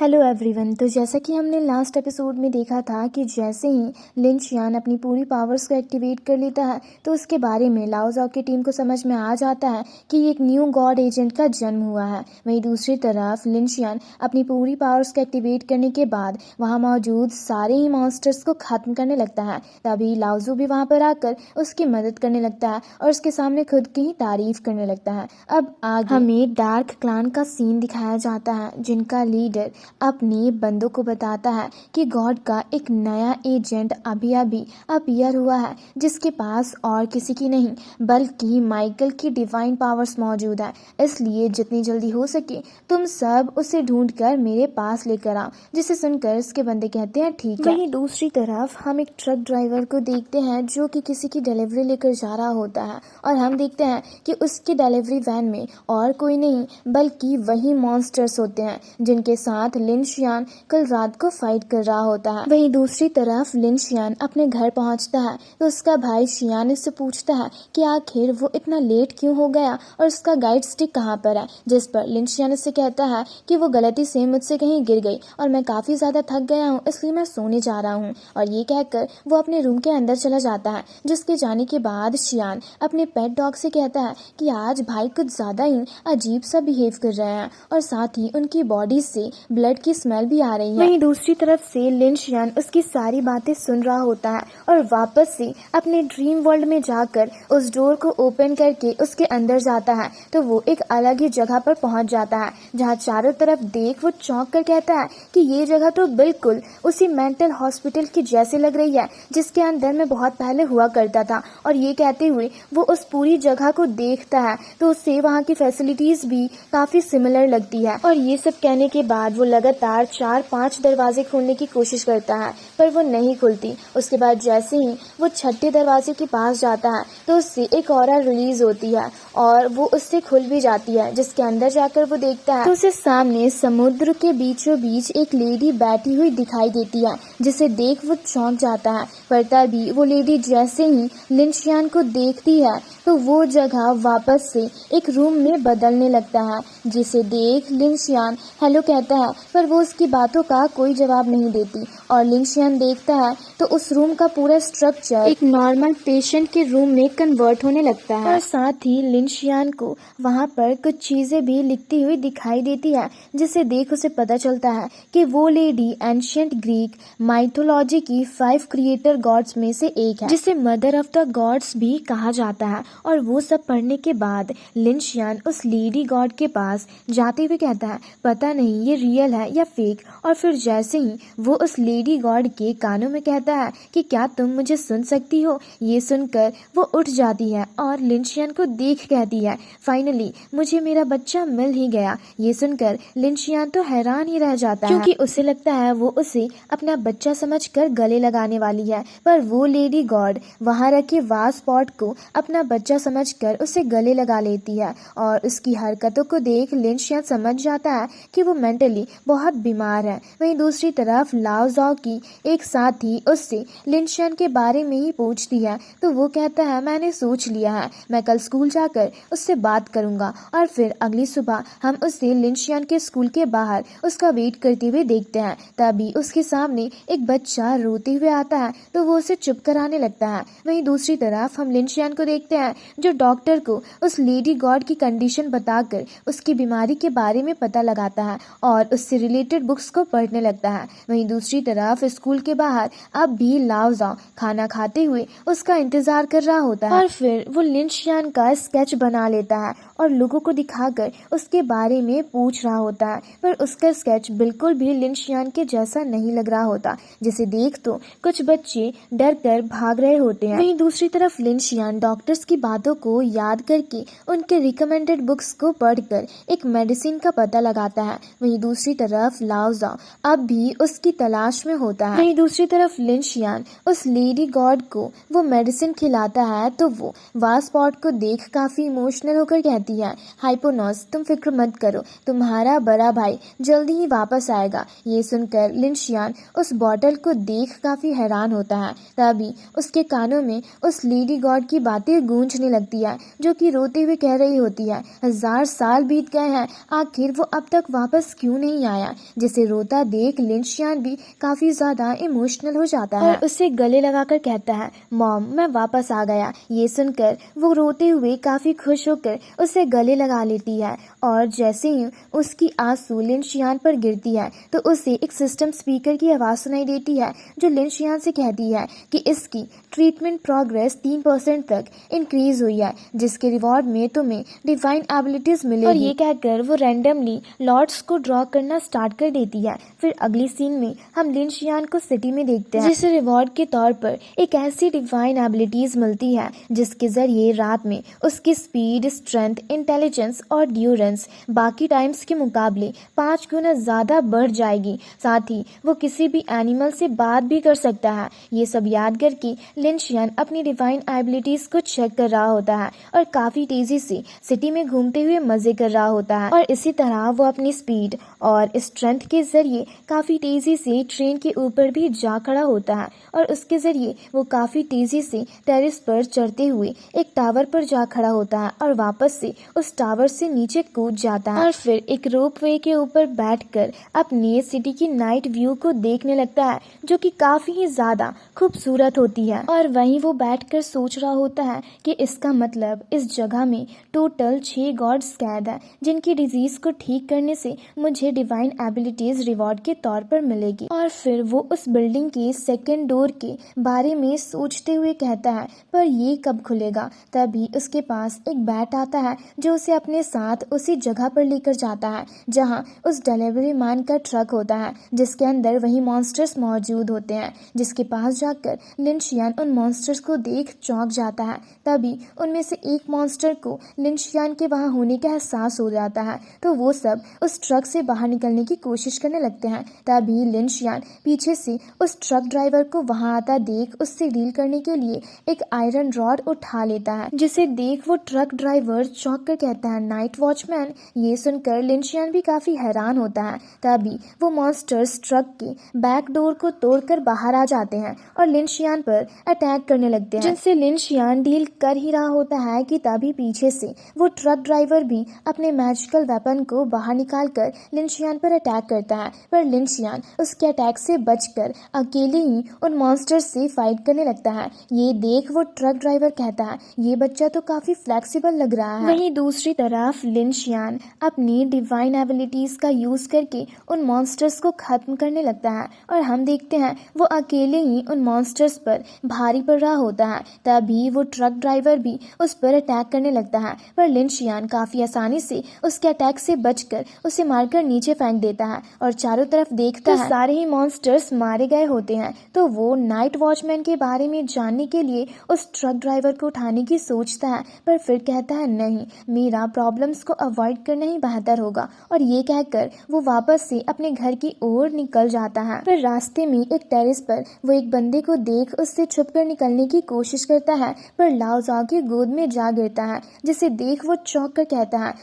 Hello everyone. तो जैसा कि हमने लास्ट एपिसोड में देखा था कि जैसे ही लिन शियान अपनी पूरी पावर्स को एक्टिवेट कर लेता है तो उसके बारे में लाओ ज़ाओ की टीम को समझ में आ जाता है कि एक न्यू गॉड एजेंट का जन्म हुआ है। वहीं दूसरी तरफ लिन शियान अपनी पूरी पावर्स को एक्टिवेट करने के बाद वहाँ मौजूद सारे ही मॉन्स्टर्स को ख़त्म करने लगता है। तभी लाओ ज़ू भी वहाँ पर आकर उसकी मदद करने लगता है और उसके सामने खुद की ही तारीफ करने लगता है। अब आगे हमें डार्क क्लान का सीन दिखाया जाता है जिनका लीडर अपने बंदों को बताता है कि गॉड का एक नया एजेंट अभी अपीयर हुआ है जिसके पास और किसी की नहीं बल्कि माइकल की डिवाइन पावर्स मौजूद है। इसलिए जितनी जल्दी हो सके तुम सब उसे ढूंढकर मेरे पास लेकर आओ। जिसे सुनकर उसके बंदे कहते हैं ठीक है। वहीं दूसरी तरफ हम एक ट्रक ड्राइवर को देखते हैं जो कि किसी की डिलीवरी लेकर जा रहा होता है और हम देखते हैं कि उसकी डिलीवरी वैन में और कोई नहीं बल्कि वही मॉन्स्टर्स होते हैं जिनके साथ लिन शियान कल रात को फाइट कर रहा होता है। वहीं दूसरी तरफ लिन शियान अपने घर पहुंचता है तो उसका भाई शियान उससे पूछता है कि आखिर वो इतना लेट क्यों हो गया और उसका गाइड स्टिक कहाँ पर है। जिस पर लिन शियान उससे कहता है कि वो गलती से मुझसे कहीं गिर गई और मैं काफी ज्यादा थक गया हूँ इसलिए मैं सोने जा रहा हूँ। और ये कहकर वो अपने रूम के अंदर चला जाता है। जिसके जाने के बाद शियान अपने पेट डॉग से कहता है कि आज भाई कुछ ज्यादा ही अजीब सा बिहेव कर रहे हैं और साथ ही उनकी बॉडी से ब्लड की स्मेल भी आ रही है। वहीं दूसरी तरफ से लिन शियान उसकी सारी बातें सुन रहा होता है और वापस से अपने ड्रीम वर्ल्ड में जाकर उस डोर को ओपन करके उसके अंदर जाता है तो वो एक अलग ही जगह पर पहुंच जाता है जहां चारों तरफ देख वो चौंक कर कहता है कि ये जगह तो बिल्कुल उसी मेंटल हॉस्पिटल की जैसी लग रही है जिसके अंदर में बहुत पहले हुआ करता था। और ये कहते हुए वो उस पूरी जगह को देखता है तो उससे वहाँ की फैसिलिटीज भी काफी सिमिलर लगती है। और ये सब कहने के बाद वो लगातार 4-5 दरवाजे खोलने की कोशिश करता है पर वो नहीं खुलती। उसके बाद जैसे ही वो छठे दरवाजे के पास जाता है तो उससे एक ऑरा रिलीज होती है और वो उससे खुल भी जाती है। जिसके अंदर जाकर वो देखता है तो उसे सामने समुद्र के बीचों बीच एक लेडी बैठी हुई दिखाई देती है जिसे देख वो चौंक जाता है। पर तभी वो लेडी जैसे ही लिन शियान को देखती है तो वो जगह वापस से एक रूम में बदलने लगता है। जिसे देख लिन शियान हेलो कहता है पर वो उसकी बातों का कोई जवाब नहीं देती। और लिन शियान देखता है तो उस रूम का पूरा स्ट्रक्चर एक नॉर्मल पेशेंट के रूम में कन्वर्ट होने लगता है और साथ ही लिन शियान को वहाँ पर कुछ चीजें भी लिखती हुई दिखाई देती है जिसे देख उसे पता चलता है कि वो लेडी एंशिएंट ग्रीक माइथोलॉजी की 5 क्रिएटर गॉड्स में से एक है जिसे मदर ऑफ द गॉड्स भी कहा जाता है। और वो सब पढ़ने के बाद लिन शियान उस लेडी गॉड के पास जाते हुए कहता है पता नहीं ये रियल है या फेक। और फिर जैसे ही वो उस लेडी गॉड के कानों में कहता है कि क्या तुम मुझे सुन सकती हो, ये सुनकर वो उठ जाती है और लिन शियान को देख कहती है फाइनली मुझे मेरा बच्चा मिल ही गया। ये सुनकर लिन शियान तो हैरान ही रह जाता है क्योंकि उसे लगता है वो उसे अपना बच्चा समझकर गले लगाने वाली है पर वो लेडी गॉड वहाँ रखे वास पॉट को अपना बच्चा समझकर उसे गले लगा लेती है। और उसकी हरकतों को देख लिन शियान समझ जाता है कि वो मेंटली बहुत बीमार है। वहीं दूसरी तरफ लाओ ज़ाओ की एक साथी उससे लिन शियान के बारे में ही पूछती है तो वो कहता है मैंने सोच लिया है मैं कल स्कूल जाकर उससे बात करूंगा। और फिर अगली सुबह हम उसे लिन शियान के स्कूल के बाहर उसका वेट करते हुए देखते हैं। तभी उसके सामने एक बच्चा रोते हुए आता है तो वो उसे चुप कराने लगता है। वहीं दूसरी तरफ हम लिन शियान को देखते हैं जो डॉक्टर को उस लेडी गॉड की कंडीशन बताकर उसकी बीमारी के बारे में पता लगाता है और उससे रिलेटेड बुक्स को पढ़ने लगता है। वहीं दूसरी तरफ स्कूल के बाहर अब भी लाओ ज़ाओ खाना खाते हुए उसका इंतजार कर रहा होता है और फिर वो लिन शियान का स्केच बना लेता है और लोगों को दिखाकर उसके बारे में पूछ रहा होता है पर उसका स्केच बिल्कुल भी लिन शियान के जैसा नहीं लग रहा होता जिसे देख तो कुछ बच्चे डर कर भाग रहे होते हैं। वहीं दूसरी तरफ लिन शियान डॉक्टर्स की बातों को याद करके उनके रिकमेंडेड बुक्स को पढ़कर एक मेडिसिन का पता लगाता है। वहीं दूसरी तरफ लाओ ज़ाओ अब भी उसकी तलाश में होता है। वहीं दूसरी तरफ लिन शियान उस लेडी गॉड को वो मेडिसिन खिलाता है तो वो वास पॉट को देख काफी इमोशनल होकर कहती कहती है, हाइपोनोस तुम फिक्र मत करो, तुम्हारा बड़ा भाई जल्दी ही वापस आएगा। ये सुनकर लिनशियान उस बॉटल को देख काफी हैरान होता है। तभी उसके कानों में उस लेडी गॉड की बातें गूंजने लगती है, जो कि रोते हुए कह रही होती है, 1000 साल बीत गए हैं, आखिर वो अब तक वापस क्यों नहीं आया। जिसे रोता देख लिनशियान भी काफी ज्यादा इमोशनल हो जाता है और उसे गले लगाकर कहता है, मॉम मैं वापस आ गया। ये सुनकर वो रोते हुए काफी खुश होकर उसे गले लगा लेती है और जैसे ही उसकी आंसू लिनशियान पर गिरती है तो उसे एक सिस्टम स्पीकर की आवाज सुनाई देती है, जो लिनशियान से कहती है कि इसकी ट्रीटमेंट प्रोग्रेस 3% तक इंक्रीज हुई है, जिसके रिवॉर्ड में तुम्हें डिवाइन एबिलिटीज मिलेगी। और ये कहकर वो रैंडमली लॉर्ड्स को ड्रॉ करना स्टार्ट कर देती है। फिर अगली सीन में हम लिनशियान को सिटी में देखते हैं, जिसे रिवॉर्ड के तौर पर एक ऐसी डिवाइन एबिलिटीज मिलती है जिसके जरिए रात में उसकी स्पीड, स्ट्रेंथ, इंटेलिजेंस और ड्यूरेंस बाकी टाइम्स के मुकाबले 5 गुना ज्यादा बढ़ जाएगी। साथ ही वो किसी भी एनिमल से बात भी कर सकता है। ये सब याद करके लिनशियान अपनी डिवाइन एबिलिटीज को चेक कर रहा होता है और काफी तेजी से सिटी में घूमते हुए मजे कर रहा होता है। और इसी तरह वो अपनी स्पीड और स्ट्रेंथ के जरिए काफी तेजी से ट्रेन के ऊपर भी जा खड़ा होता है और उसके जरिए वो काफी तेजी से टेरेस पर चढ़ते हुए एक टावर पर जा खड़ा होता है और वापस से उस टावर से नीचे कूद जाता है और फिर एक रोप वे के ऊपर बैठकर अपनी सिटी की नाइट व्यू को देखने लगता है, जो कि काफी ही ज्यादा खूबसूरत होती है। और वहीं वो बैठकर सोच रहा होता है कि इसका मतलब इस जगह में टोटल 6 गॉड्स कैद है, जिनकी डिजीज को ठीक करने से मुझे डिवाइन एबिलिटीज रिवॉर्ड के तौर पर मिलेगी। और फिर वो उस बिल्डिंग के सेकेंड डोर के बारे में सोचते हुए कहता है, पर ये कब खुलेगा। तभी उसके पास एक बैट आता है जो उसे अपने साथ उसी जगह पर लेकर जाता है जहां उस डिलीवरी मैन का ट्रक होता है, जिसके अंदर वही मॉन्स्टर्स मौजूद होते हैं। जिसके पास जाकर लिनशियान उन मॉन्स्टर्स को देख चौंक जाता है। तभी उनमें से एक मॉन्स्टर को लिनशियान के वहां होने का एहसास हो जाता है, तो वो सब उस ट्रक से बाहर निकलने की कोशिश करने लगते हैं। तभी लिनशियान पीछे से उस ट्रक ड्राइवर को वहां आता देख उससे डील करने के लिए एक आयरन रॉड उठा लेता है, जिसे देख वो ट्रक ड्राइवर चौंक कर कहता है, नाइट वॉचमैन। ये सुनकर लिनशियान भी काफी हैरान होता है। तभी वो मॉन्स्टर्स ट्रक के बैक डोर को तोड़कर बाहर आ जाते हैं और लिनशियान पर अटैक करने लगते हैं, जिनसे लिनशियान डील कर ही रहा होता है कि तभी पीछे से वो ट्रक ड्राइवर भी अपने मैजिकल वेपन को बाहर निकालकर लिनशियान पर अटैक करता है। पर लिनशियान उसके अटैक से बचकर अकेले ही उन मॉन्स्टर्स से फाइट करने लगता है। ये देख वो ट्रक ड्राइवर कहता है, ये बच्चा तो काफी फ्लेक्सिबल लग रहा है। वहीं दूसरी तरफ लिनशियान अपनी डिवाइन एबिलिटीज का यूज करके उन मॉन्स्टर्स को खत्म करने लगता है और हम देखते हैं वो अकेले ही उन मॉन्स्टर्स पर भारी पड़ रहा होता है। तभी वो ट्रक ड्राइवर भी उस पर अटैक करने लगता है, पर लिनशियान काफी आसानी से उसके अटैक से बचकर उसे मारकर नीचे फेंक देता है और चारों तरफ देखता है सारे ही मॉन्स्टर्स मारे गए होते हैं। तो वो नाइट वॉचमैन के बारे में जानने के लिए उस ट्रक ड्राइवर को उठाने की सोचता है, पर फिर कहता है, नहीं, मेरा प्रॉब्लम्स को अवॉइड करना ही बेहतर होगा। और ये कहकर वो वापस से अपने घर की ओर निकल जाता है। फिर रास्ते में एक टेरेस पर वो एक बंदे को देख उससे छुपकर निकलने की कोशिश करता है, पर लाओ जाओ की गोद में जा गिरता है, जिसे देख वो चौंक कर कहता है,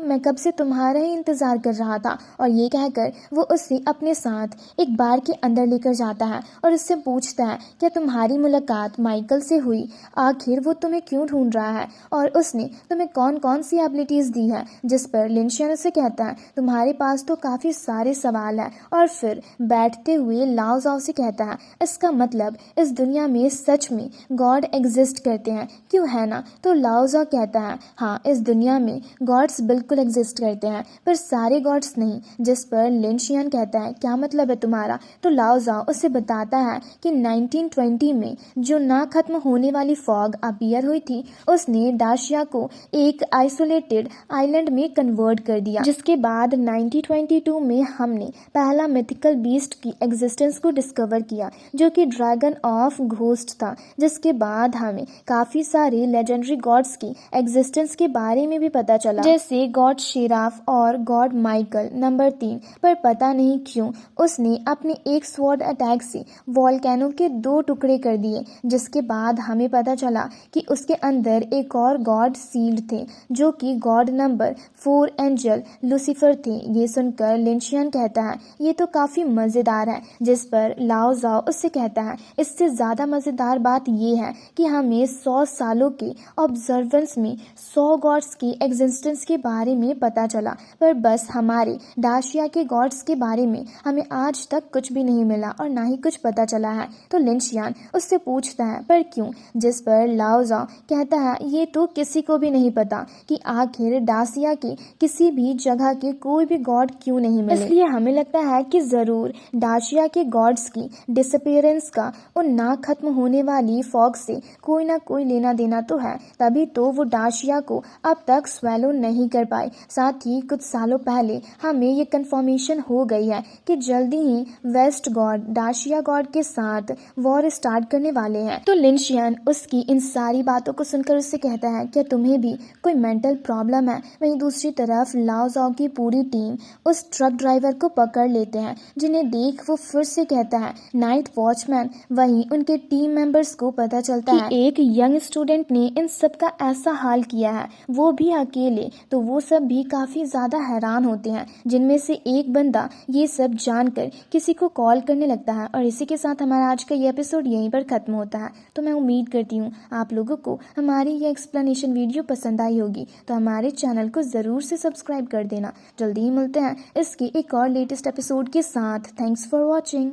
मैं कब से तुम्हारा ही इंतजार कर रहा था। और ये कहकर वो उससे अपने साथ एक बार के अंदर लेकर जाता है और उससे पूछता है, क्या तुम्हारी मुलाकात माइकल से हुई? आखिर वो तुम्हें क्यों ढूंढ रहा है और उसने तुम्हें कौन कौन सी एबिलिटीज दी है? जिस पर लिनशियान उसे कहता है, तुम्हारे पास तो काफी सारे सवाल है। और फिर बैठते हुए लाओ जाओ से कहता है, इसका मतलब इस दुनिया में सच में गॉड एग्जिस्ट करते हैं, क्यों है ना? तो लाओ जाओ कहता है, हाँ, इस दुनिया में गॉड्स बिल्कुल एग्जिस्ट करते हैं, पर सारे गॉड्स नहीं। जिस पर लिनशियान कहता है, क्या मतलब है तुम्हारा? तो लाओ जाओ उसे बताता है कि 1920 में जो ना खत्म होने वाली फॉग अपीयर हुई थी, उसने डाशिया को एक आइसोलेटेड आइलैंड में कन्वर्ट कर दिया, जिसके बाद 1922 में हमने पहला मिथिकल बीस्ट की एग्जिस्टेंस को डिस्कवर किया, जो कि ड्रैगन ऑफ घोस्ट था। जिसके बाद हमें काफी सारे लेजेंडरी गॉड्स की एग्जिस्टेंस के बारे में भी पता चला, जैसे गॉड शेराफ और गॉड माइकल नंबर 3। पर पता नहीं क्यों उसने अपने एक स्वॉर्ड अटैक से वॉल्केनो के 2 टुकड़े कर दिए। जिसके बाद हमें पता चला कि उसके अंदर एक और गॉड सील्ड थे, जो कि गॉड नंबर 4 एंजल लूसीफर थे। ये सुनकर लिंशियन कहता है ये तो काफ़ी मज़ेदार है, जिस पर लाओ जाओ उससे कहता है इससे ज़्यादा मज़ेदार बात ये है कि हमें 100 सालों के ऑब्जर्वेंस में 100 गॉड्स की एग्जिस्टेंस के बारे में पता चला, पर बस हमारे डाशिया के गॉड्स के बारे में हमें आज तक कुछ भी नहीं मिला और ना ही कुछ पता चला है। तो लिंशियन उससे पूछता है पर क्यों, जिस पर लाओ जाओ कहता है ये तो किसी को भी नहीं पता कि आखिर डासिया के किसी भी जगह के कोई भी गॉड क्यों नहीं मिले, इसलिए हमें लगता है कि ज़रूर डाशिया के गॉड्स की डिसअपीयरेंस का उन ना खत्म होने वाली फॉग से कोई ना कोई लेना देना तो है, तभी तो वो डाशिया को अब तक स्वेलो नहीं कर पाए। साथ ही कुछ सालों पहले हमें ये कंफर्मेशन हो गई है कि जल्दी ही वेस्ट गॉड डाशिया गॉड के साथ वॉर स्टार्ट करने वाले हैं। तो लिंशियन उसकी इन सारी बातों को सुनकर उससे कहता है क्या तुम्हें भी कोई मेंटल प्रॉब्लम है। वहीं दूसरी तरफ लाओ जाओ की पूरी टीम उस ट्रक ड्राइवर को पकड़ लेते हैं, जिन्हें देख वो फिर से कहता है नाइट वॉचमैन। वहीं उनके टीम मेंबर्स को पता चलता है एक यंग स्टूडेंट ने इन सब का ऐसा हाल किया है, वो भी अकेले। तो वो सब भी काफ़ी ज़्यादा हैरान होते हैं, जिनमें से एक बंदा ये सब जानकर किसी को कॉल करने लगता है। और इसी के साथ हमारा आज का ये एपिसोड यहीं पर ख़त्म होता है। तो मैं उम्मीद करती हूँ आप लोगों को हमारी ये एक्सप्लेनेशन वीडियो पसंद आई होगी, तो हमारे चैनल को ज़रूर से सब्सक्राइब कर देना। जल्दी ही मिलते हैं इसके एक और लेटेस्ट एपिसोड के साथ। Thanks for watching.